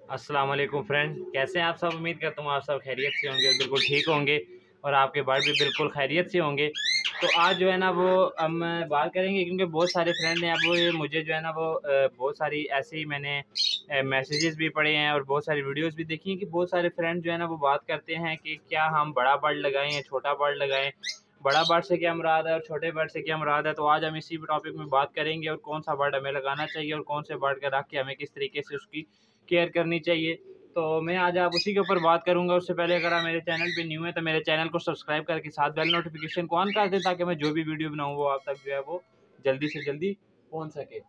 अस्सलाम वालेकुम फ्रेंड, कैसे हैं आप सब। उम्मीद करता हूँ आप सब खैरियत से होंगे और बिल्कुल ठीक होंगे और आपके बर्ड भी बिल्कुल खैरियत से होंगे। तो आज जो है ना वो हम बात करेंगे क्योंकि बहुत सारे फ्रेंड हैं। अब वो मुझे जो है ना वो बहुत सारी ऐसे ही मैंने मैसेजेस भी पढ़े हैं और बहुत सारी वीडियोस भी देखी हैं कि बहुत सारे फ्रेंड जो है ना वो बात करते हैं कि क्या हम बड़ा बर्ड लगाएं या छोटा बर्ड लगाएं, बड़ा बर्ड से क्या मुराद है और छोटे बर्ड से क्या मुराद है। तो आज हम इसी टॉपिक में बात करेंगे और कौन सा बर्ड हमें लगाना चाहिए और कौन से बर्ड का रख के हमें किस तरीके से उसकी केयर करनी चाहिए। तो मैं आज आप उसी के ऊपर बात करूंगा। उससे पहले अगर आप मेरे चैनल पे न्यू है तो मेरे चैनल को सब्सक्राइब करके साथ बेल नोटिफिकेशन को ऑन कर दें ताकि मैं जो भी वीडियो बनाऊँ वो आप तक जो है वो जल्दी से जल्दी पहुंच सके।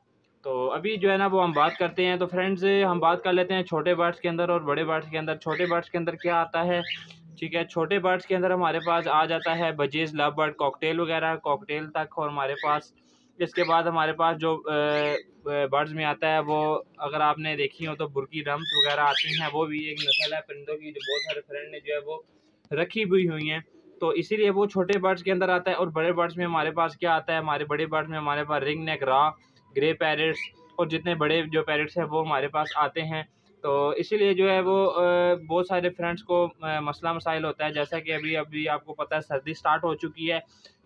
तो अभी जो है ना वो हम बात करते हैं। तो फ्रेंड्स हम बात कर लेते हैं छोटे बर्ड्स के अंदर और बड़े बर्ड्स के अंदर। छोटे बर्ड्स के अंदर क्या आता है, ठीक है। छोटे बर्ड्स के अंदर हमारे पास आ जाता है बजीज, लव बर्ड, कॉकटेल वगैरह, कॉकटेल तक। और हमारे पास इसके बाद हमारे पास जो बर्ड्स में आता है वो अगर आपने देखी हो तो बुर्की रम्स वगैरह आती हैं, वो भी एक नस्ल है परिंदों की जो बहुत सारे फ्रेंड ने जो है वो रखी हुई हैं। तो इसीलिए वो छोटे बर्ड्स के अंदर आता है। और बड़े बर्ड्स में हमारे पास क्या आता है, हमारे बड़े बर्ड्स में हमारे पास रिंग नेक, रा, ग्रे पैरेट्स और जितने बड़े जो पैरेट्स हैं वो हमारे पास आते हैं। तो इसीलिए जो है वो बहुत सारे फ्रेंड्स को मसला मसाइल होता है। जैसा कि अभी अभी आपको पता है सर्दी स्टार्ट हो चुकी है,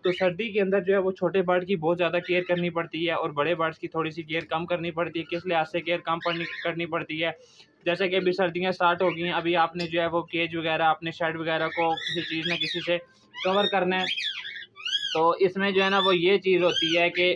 तो सर्दी के अंदर जो है वो छोटे बर्ड की बहुत ज़्यादा केयर करनी पड़ती है और बड़े बर्ड्स की थोड़ी सी केयर कम करनी पड़ती है। किस लिहाज से केयर कम करनी पड़ती है, जैसे कि अभी सर्दियाँ स्टार्ट हो गई हैं, अभी आपने जो है वो केज वगैरह अपने शेड वगैरह को किसी चीज़ न किसी से कवर करना है। तो इसमें जो है ना वो ये चीज़ होती है कि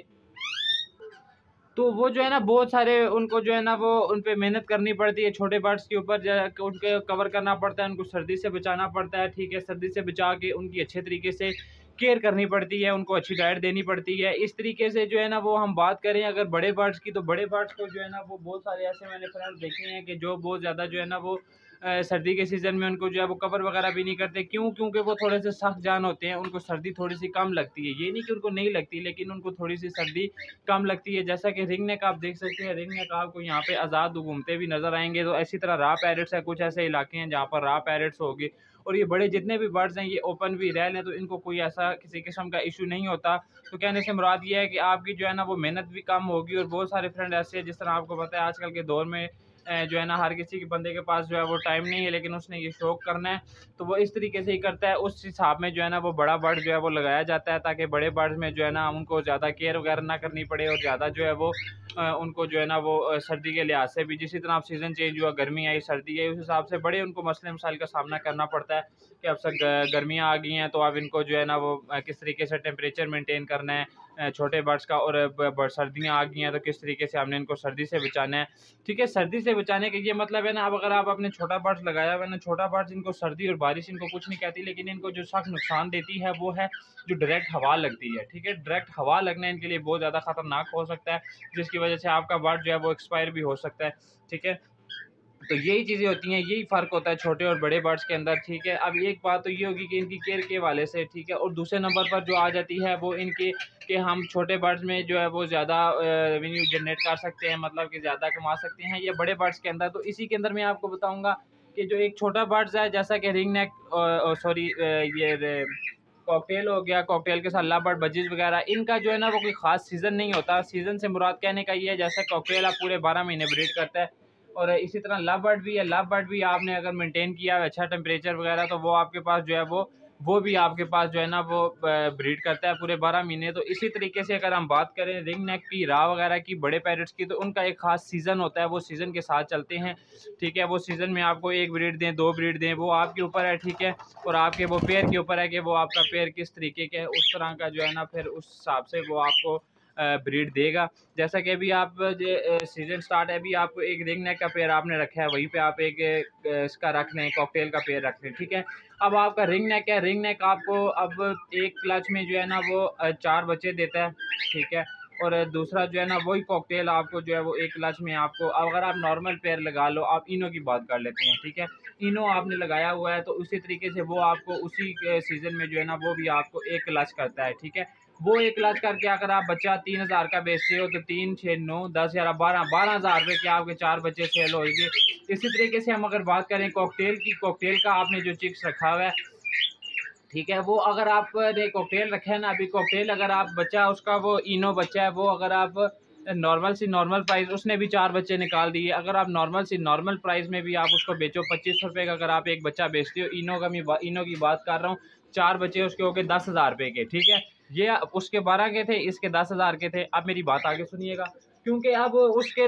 तो वो जो है ना बहुत सारे उनको जो है ना वो उन पे मेहनत करनी पड़ती है। छोटे बर्ड्स के ऊपर जो है उनके कवर करना पड़ता है, उनको सर्दी से बचाना पड़ता है, ठीक है। सर्दी से बचा के उनकी अच्छे तरीके से केयर करनी पड़ती है, उनको अच्छी डाइट देनी पड़ती है। इस तरीके से जो है ना वो हम बात करें अगर बड़े बर्ड्स की, तो बड़े बर्ड्स को जो है ना वो बहुत सारे ऐसे मैंने फ्रेंड्स देखे हैं कि जो बहुत ज़्यादा जो है ना वो सर्दी के सीज़न में उनको जो है वो कवर वगैरह भी नहीं करते। क्यों? क्योंकि वो थोड़े से सख्त जान होते हैं, उनको सर्दी थोड़ी सी कम लगती है। ये नहीं कि उनको नहीं लगती, लेकिन उनको थोड़ी सी सर्दी कम लगती है। जैसा कि रिंग नेक आप देख सकते हैं, रिंग नेक आपको यहाँ पे आज़ाद घूमते भी नज़र आएंगे। तो इसी तरह रा पैरेट्स है, कुछ ऐसे इलाके हैं जहाँ पर रा पैरेट्स होगी। और ये बड़े जितने भी बर्ड्स हैं ये ओपन भी रह लें तो इनको कोई ऐसा किसी किस्म का इशू नहीं होता। तो कहने से मुराद ये है कि आपकी जो है ना वो मेहनत भी कम होगी। और बहुत सारे फ्रेंड ऐसे हैं, जिस तरह आपको पता है आजकल के दौर में जो है ना हर किसी के बंदे के पास जो है वो टाइम नहीं है, लेकिन उसने ये शौक करना है तो वो इस तरीके से ही करता है। उस हिसाब में जो है ना वो बड़ा बर्ड जो है वो लगाया जाता है ताकि बड़े बर्ड्स में जो है ना उनको ज़्यादा केयर वगैरह ना करनी पड़े और ज़्यादा जो है वो उनको जो है ना वो सर्दी के लिहाज से भी, जिस तरह अब सीज़न चेंज हुआ, गर्मी आई, सर्दी आई, उस हिसाब से बड़े उनको मसले मसाइल का सामना करना पड़ता है कि अब सब गर्मियाँ आ गई हैं तो अब इनको जो है ना वो किस तरीके से टेम्परेचर मेंटेन करना है छोटे बर्ड्स का। और सर्दियाँ आ गई हैं तो किस तरीके से हमने इनको सर्दी से बचाना है, ठीक है। सर्दी से बचाने का ये मतलब है ना, अब अगर आप अपने छोटा बर्ड्स लगाया हुआ है ना, छोटा बर्ड्स इनको सर्दी और बारिश इनको कुछ नहीं कहती, लेकिन इनको जो सख्त नुकसान देती है वो है जो डायरेक्ट हवा लगती है, ठीक है। डायरेक्ट हवा लगना इनके लिए बहुत ज़्यादा खतरनाक हो सकता है, जिसकी वजह से आपका बर्ड जो है वो एक्सपायर भी हो सकता है, ठीक है। तो यही चीज़ें होती हैं, यही फ़र्क होता है छोटे और बड़े बर्ड्स के अंदर, ठीक है। अब एक बात तो ये होगी कि इनकी केयर के हवाले से, ठीक है। और दूसरे नंबर पर जो आ जाती है वो इनके कि हम छोटे बर्ड्स में जो है वो ज़्यादा रेवेन्यू जनरेट कर सकते हैं, मतलब कि ज़्यादा कमा सकते हैं या बड़े बर्ड्स के अंदर। तो इसी के अंदर मैं आपको बताऊँगा कि जो एक छोटा बर्ड्स है जैसा कि रिंग नेक, सॉरी ये कॉकटेल हो गया, कॉकटेल के साथ लव बर्ड, बजीज वगैरह, इनका जो है ना वो कोई ख़ास सीज़न नहीं होता। सीज़न से मुराद कहने का ये है जैसे कॉकटेल आप पूरे 12 महीने ब्रीड करता है और इसी तरह लव बर्ड भी है। लव बर्ड भी आपने अगर मेंटेन किया है अच्छा टेम्परेचर वगैरह तो वो आपके पास जो है वो भी आपके पास जो है ना वो ब्रीड करता है पूरे 12 महीने। तो इसी तरीके से अगर हम बात करें रिंग नेक की, रा वगैरह की, बड़े पैरेट्स की, तो उनका एक ख़ास सीज़न होता है, वो सीज़न के साथ चलते हैं, ठीक है। वो सीज़न में आपको 1 ब्रीड दें, 2 ब्रीड दें, वो आपके ऊपर है, ठीक है। और आपके वो पेयर के ऊपर है कि वो आपका पेयर किस तरीके के है, उस तरह का जो है ना फिर उस हिसाब से वो आपको ब्रीड देगा। जैसा कि अभी आप सीज़न स्टार्ट है, अभी आपको एक रिंग नेक का पेयर आपने रखा है, वहीं पे आप एक इसका रख लें, कॉकटेल का पेयर रख लें, ठीक है। अब आपका रिंग नेक है, रिंग नेक आपको अब एक क्लच में जो है ना वो 4 बच्चे देता है, ठीक है। और दूसरा जो है ना वही कॉकटेल आपको जो है वो एक क्लच में आपको, अगर आप नॉर्मल पेयर लगा लो, आप इनो की बात कर लेते हैं, ठीक है। इनो आपने लगाया हुआ है तो उसी तरीके से वो आपको उसी सीज़न में जो है ना वो भी आपको एक क्लच करता है, ठीक है। वो एक क्लच करके अगर आप बच्चा 3000 का बेचते हो तो 3, 6, 9, 10, 11, 12,000 रुपये के आपके 4 बच्चे सेल होंगे। इसी तरीके से हम अगर बात करें कॉकटेल की, कॉकटेल का आपने जो चिक्स रखा हुआ है, ठीक है, वो अगर आपने कॉकटेल रखा है ना, अभी कॉकटेल अगर आप बच्चा उसका वो इनो बच्चा है वो अगर आप नॉर्मल प्राइस उसने भी 4 बच्चे निकाल दिए। अगर आप नॉर्मल प्राइस में भी आप उसको बेचो 2500 रुपये का, अगर आप एक बच्चा बेचते हो, इनो की बात कर रहा हूँ, 4 बच्चे उसके हो गए 10,000 रुपये के, ठीक है। ये उसके 12 के थे, इसके 10,000 के थे। अब मेरी बात आगे सुनिएगा, क्योंकि अब उसके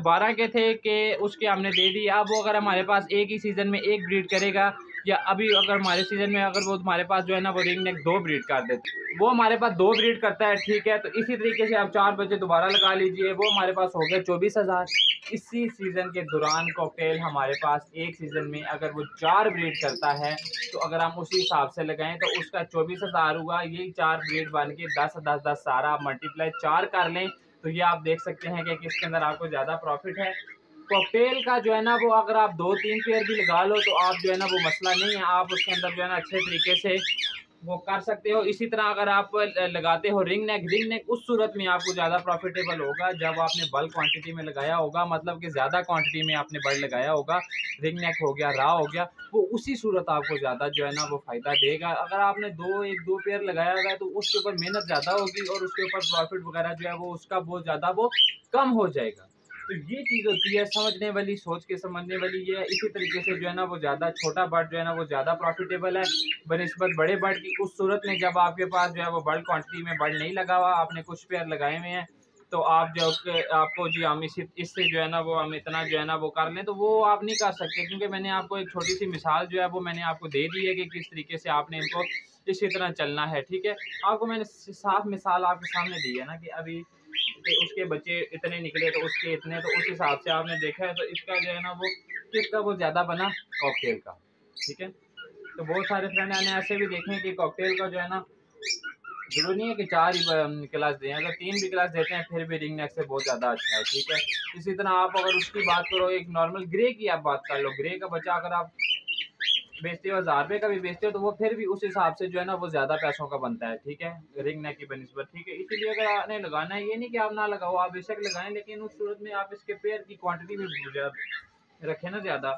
12 के थे कि उसके हमने दे दिए। अब वो अगर हमारे पास एक ही सीज़न में एक ब्रीड करेगा, या अभी अगर हमारे सीज़न में अगर वो हमारे पास जो है ना वो रिंग नेक 2 ब्रीड कर देते, वो हमारे पास 2 ब्रीड करता है, ठीक है। तो इसी तरीके से आप 4 बच्चे दोबारा लगा लीजिए, वो हमारे पास हो गए 24,000। इसी सीज़न के दौरान कॉकटेल हमारे पास एक सीज़न में अगर वो 4 ब्रीड करता है, तो अगर हम उसी हिसाब से लगाएं तो उसका 24,000 हुआ। यही 4 ब्रीड बन के 10 सारा आप मल्टीप्लाई 4 कर लें, तो ये आप देख सकते हैं कि किसके अंदर आपको ज़्यादा प्रॉफिट है। कॉकटेल का जो है ना वो अगर आप 2-3 पेयर भी लगा लो तो आप जो है ना वो मसला नहीं है, आप उसके अंदर जो है ना अच्छे तरीके से वो कर सकते हो। इसी तरह अगर आप लगाते हो रिंग नेक उस सूरत में आपको ज़्यादा प्रॉफिटेबल होगा जब आपने बल्क क्वांटिटी में लगाया होगा, मतलब कि ज़्यादा क्वांटिटी में आपने बर्ड लगाया होगा, रिंग नेक हो गया, रा हो गया, वो उसी सूरत आपको ज़्यादा जो है ना वो फ़ायदा देगा। अगर आपने 1-2 पेयर लगाया होगा तो उसके ऊपर मेहनत ज़्यादा होगी और उसके ऊपर प्रॉफिट वगैरह जो है वो उसका बहुत ज़्यादा वो कम हो जाएगा। तो ये चीज़ होती है समझने वाली, सोच के समझने वाली ये है। इसी तरीके से जो है ना वो ज़्यादा छोटा बर्ड जो है ना वो ज़्यादा प्रॉफिटेबल है बनिस्बत बड़े बर्ड की, उस सूरत में जब आपके पास जो है वो बल्क क्वांटिटी में बर्ड नहीं लगा हुआ, आपने कुछ पेयर लगाए हुए हैं, तो आप जो आपको जी हम इससे जो है ना वो हम इतना जो है ना वो कर लें, तो वो आप नहीं कर सकते, क्योंकि मैंने आपको एक छोटी सी मिसाल जो है वो मैंने आपको दे दी है कि किस तरीके से आपने इनको इसी तरह चलना है, ठीक है। आपको मैंने साफ मिसाल आपके सामने दी है ना कि अभी कि उसके बच्चे इतने निकले तो उसके इतने, तो उस हिसाब से आपने देखा है। तो इसका जो है ना वो किसका वो ज़्यादा बना, कॉकटेल का, ठीक है। तो बहुत सारे फ्रेंड ने ऐसे भी देखे हैं कि कॉकटेल का जो है ना जरूरी नहीं है कि 4 ही क्लास दें, अगर 3 भी क्लास देते हैं फिर भी रिंग नेक से बहुत ज़्यादा अच्छा है, ठीक है। इसी तरह आप अगर उसकी बात करो, एक नॉर्मल ग्रे की आप बात कर लो, ग्रे का बच्चा अगर आप बेचते हो 1000 रुपये का भी बेचते हो तो वो फिर भी उस हिसाब से जो है ना वो ज़्यादा पैसों का बनता है, ठीक है, रिंग नेक की बनिस्बत, ठीक है। इसीलिए अगर आपने लगाना है, ये नहीं कि आप ना लगाओ, आप बेशक लगाएं, लेकिन उस सूरत में आप इसके पेयर की क्वांटिटी भी रखें ना ज़्यादा,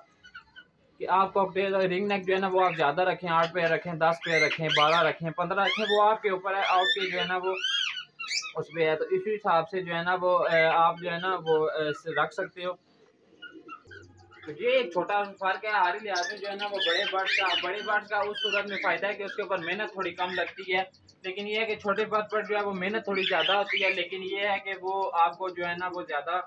कि आप कॉकटेल रिंग नेक जो है ना वो आप ज़्यादा रखें, 8 पेयर रखें, 10 पेयर रखें, 12 रखें, 15 रखें, वो आपके ऊपर है, आपके जो है ना वो उस पर है। तो इसी हिसाब से जो है ना वो आप जो है ना वो रख सकते हो। तो ये एक छोटा फर्क है, हर लिहाज में जो है ना वो बड़े बर्ड्स का उस सूरत में फ़ायदा है कि उसके ऊपर मेहनत थोड़ी कम लगती है, लेकिन ये है कि छोटे बर्ड पर जो है वो मेहनत थोड़ी ज़्यादा होती है, लेकिन ये है कि वो आपको जो है ना वो ज़्यादा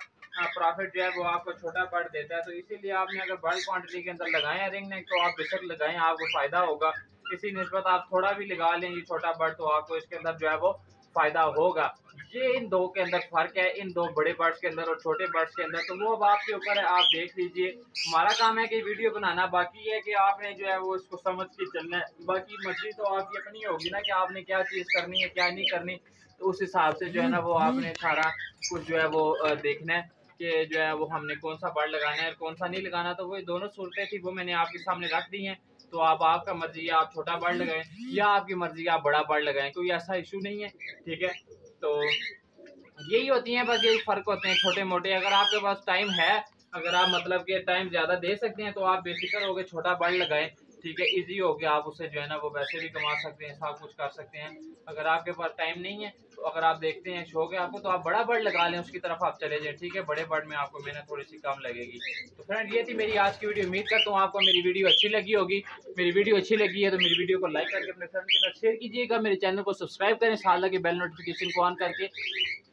प्रॉफिट जो है वो आपको छोटा बर्ड देता है। तो इसीलिए आपने अगर बल्क क्वांटिटी के अंदर लगाए हैं रिंग नेक, तो आप बेशक लगाएं, आपको फ़ायदा होगा। इसी निस्बत आप थोड़ा भी लगा लें ये छोटा बर्ड, तो आपको इसके अंदर जो है वो फ़ायदा होगा। ये इन दो के अंदर फ़र्क है, इन दो बड़े बर्ड्स के अंदर और छोटे बर्ड्स के अंदर। तो वो अब आपके ऊपर है, आप देख लीजिए। हमारा काम है कि वीडियो बनाना, बाकी है कि आपने जो है वो इसको समझ के चलना है। बाकी मर्जी तो आपकी अपनी होगी ना कि आपने क्या चीज़ करनी है क्या नहीं करनी, तो उस हिसाब से जो है ना वो आपने सारा कुछ जो है वो देखना है कि जो है वो हमने कौन सा बर्ड लगाना है और कौन सा नहीं लगाना। तो वो दोनों सूरतें थी वो मैंने आपके सामने रख दी हैं। तो आप आपका मर्जी है आप छोटा बर्ड लगाएं या आपकी मर्जी आप बड़ा बर्ड लगाएं, कोई ऐसा इशू नहीं है, ठीक है। तो यही होती हैं, बस यही फ़र्क होते हैं छोटे मोटे। अगर आपके पास टाइम है, अगर आप मतलब कि टाइम ज़्यादा दे सकते हैं, तो आप बेफिक्र हो गए छोटा बर्ड लगाएं, ठीक है। इजी हो गया, आप उससे जो है ना वो पैसे भी कमा सकते हैं, सब कुछ कर सकते हैं। अगर आपके पास टाइम नहीं है, तो अगर आप देखते हैं शौक है आपको, तो आप बड़ा बर्ड लगा लें, उसकी तरफ आप चले जाएं, ठीक है। बड़े बर्ड में आपको मेहनत थोड़ी सी कम लगेगी। तो फ्रेंड ये थी मेरी आज की वीडियो, उम्मीद करता हूँ आपको मेरी वीडियो अच्छी लगी होगी। मेरी वीडियो अच्छी लगी है तो मेरी वीडियो को लाइक करके अपने फ्रेंड के साथ शेयर कीजिएगा, मेरे चैनल को सब्सक्राइब करें, साथ लगे बेल नोटिफिकेशन को ऑन करके,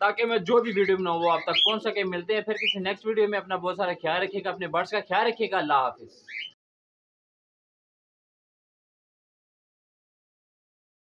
ताकि मैं जो भी वीडियो बनाऊँ वो आप तक पहुँच सके। मिलते हैं फिर किसी नेक्स्ट वीडियो में। अपना बहुत सारा ख्याल रखिएगा, अपने बर्ड्स का ख्याल रखिएगा। अल्लाह हाफिज़।